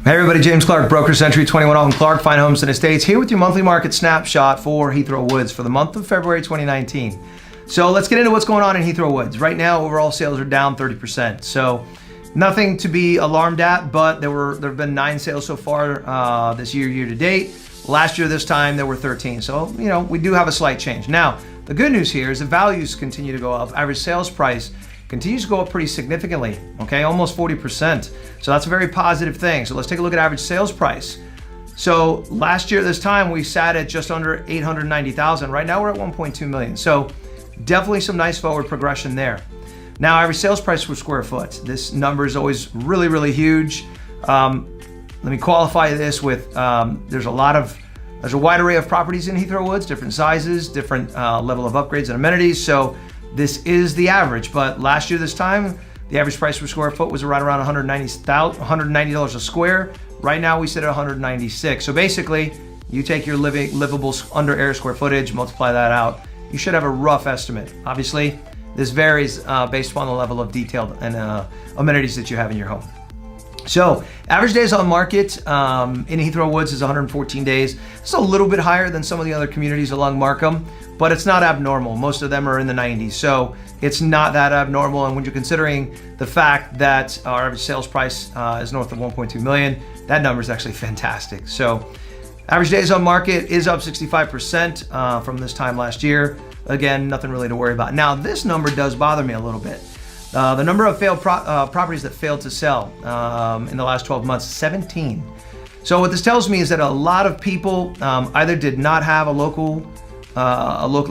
Hey everybody, James Clark, Broker Century 21 Alton Clark, Fine Homes and Estates, here with your monthly market snapshot for Heathrow Woods for the month of February 2019. So let's get into what's going on in Heathrow Woods. Right now, overall sales are down 30%. So nothing to be alarmed at, but there have been 9 sales so far this year to date. Last year this time there were 13. So, we do have a slight change. Now, the good news here is the values continue to go up. Average sales price continues to go up pretty significantly, okay, almost 40%. So that's a very positive thing. So let's take a look at average sales price. So last year this time we sat at just under 890,000. Right now we're at 1.2 million. So definitely some nice forward progression there. Now, average sales price per square foot. This number is always really, really huge. Let me qualify this with, there's a wide array of properties in Heathrow Woods, different sizes, different level of upgrades and amenities. So this is the average, but last year this time, the average price per square foot was right around $190 a square. Right now we sit at 196. So basically, you take your livable under air square footage, multiply that out, you should have a rough estimate. Obviously, this varies based upon the level of detail and amenities that you have in your home. So average days on market in Heathrow Woods is 114 days. It's a little bit higher than some of the other communities along Markham, but it's not abnormal. Most of them are in the 90s, so it's not that abnormal. And when you're considering the fact that our average sales price is north of 1.2 million, that number is actually fantastic. So average days on market is up 65% from this time last year. Again, nothing really to worry about. Now, this number does bother me a little bit. The number of failed properties that failed to sell in the last 12 months, 17. So what this tells me is that a lot of people either did not have a local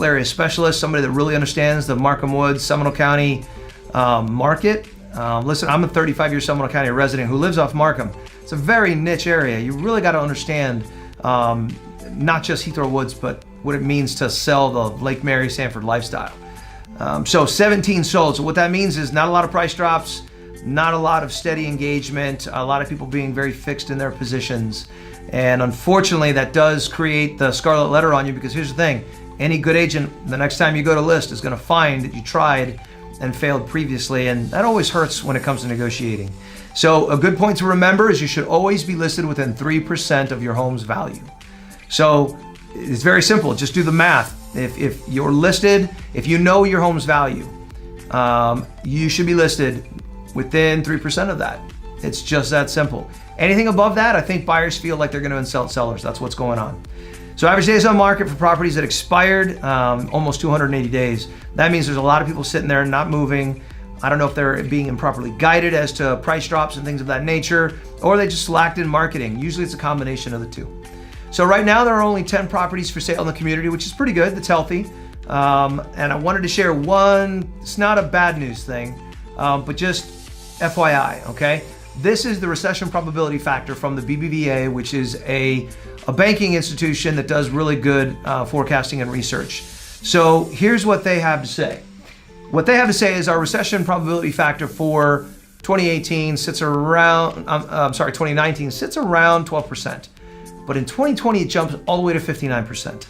area specialist, somebody that really understands the Markham Woods, Seminole County market. Listen, I'm a 35-year Seminole County resident who lives off Markham. It's a very niche area. You really got to understand not just Heathrow Woods, but what it means to sell the Lake Mary Sanford lifestyle. So 17 sold. So what that means is not a lot of price drops, not a lot of steady engagement, a lot of people being very fixed in their positions. And unfortunately, that does create the scarlet letter on you, because here's the thing. Any good agent, the next time you go to list, is going to find that you tried and failed previously. And that always hurts when it comes to negotiating. So a good point to remember is you should always be listed within 3% of your home's value. So it's very simple. Just do the math. If you're listed, if you know your home's value, you should be listed within 3% of that. It's just that simple. Anything above that, I think buyers feel like they're going to insult sellers. That's what's going on. So average days on market for properties that expired, almost 280 days. That means there's a lot of people sitting there not moving. I don't know if they're being improperly guided as to price drops and things of that nature, or they just lacked in marketing. Usually it's a combination of the two. So right now there are only 10 properties for sale in the community, which is pretty good. That's healthy. And I wanted to share one, it's not a bad news thing, but just FYI, okay? This is the recession probability factor from the BBVA, which is a banking institution that does really good forecasting and research. So here's what they have to say. What they have to say is our recession probability factor for 2019 sits around, 2019 sits around 12%. But in 2020, it jumps all the way to 59%.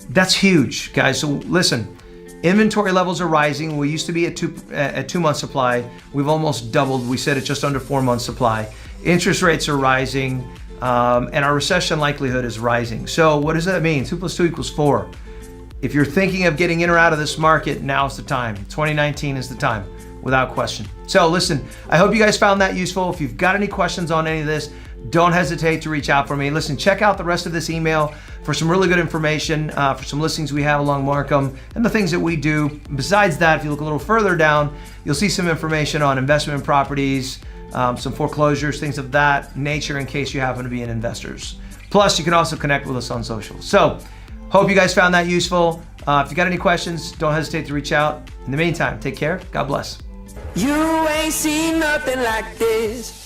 That's huge, guys. So listen, inventory levels are rising. We used to be at 2 months supply. We've almost doubled. We sit at just under 4 months supply. Interest rates are rising, and our recession likelihood is rising. So what does that mean? 2 + 2 = 4. If you're thinking of getting in or out of this market, now's the time. 2019 is the time, without question. So listen, I hope you guys found that useful. If you've got any questions on any of this, don't hesitate to reach out for me. Listen, check out the rest of this email for some really good information, for some listings we have along Markham and the things that we do. Besides that, if you look a little further down, you'll see some information on investment properties, some foreclosures, things of that nature in case you happen to be an investors. Plus, you can also connect with us on social. So, hope you guys found that useful. If you got any questions, don't hesitate to reach out. In the meantime, take care. God bless. You ain't seen nothing like this.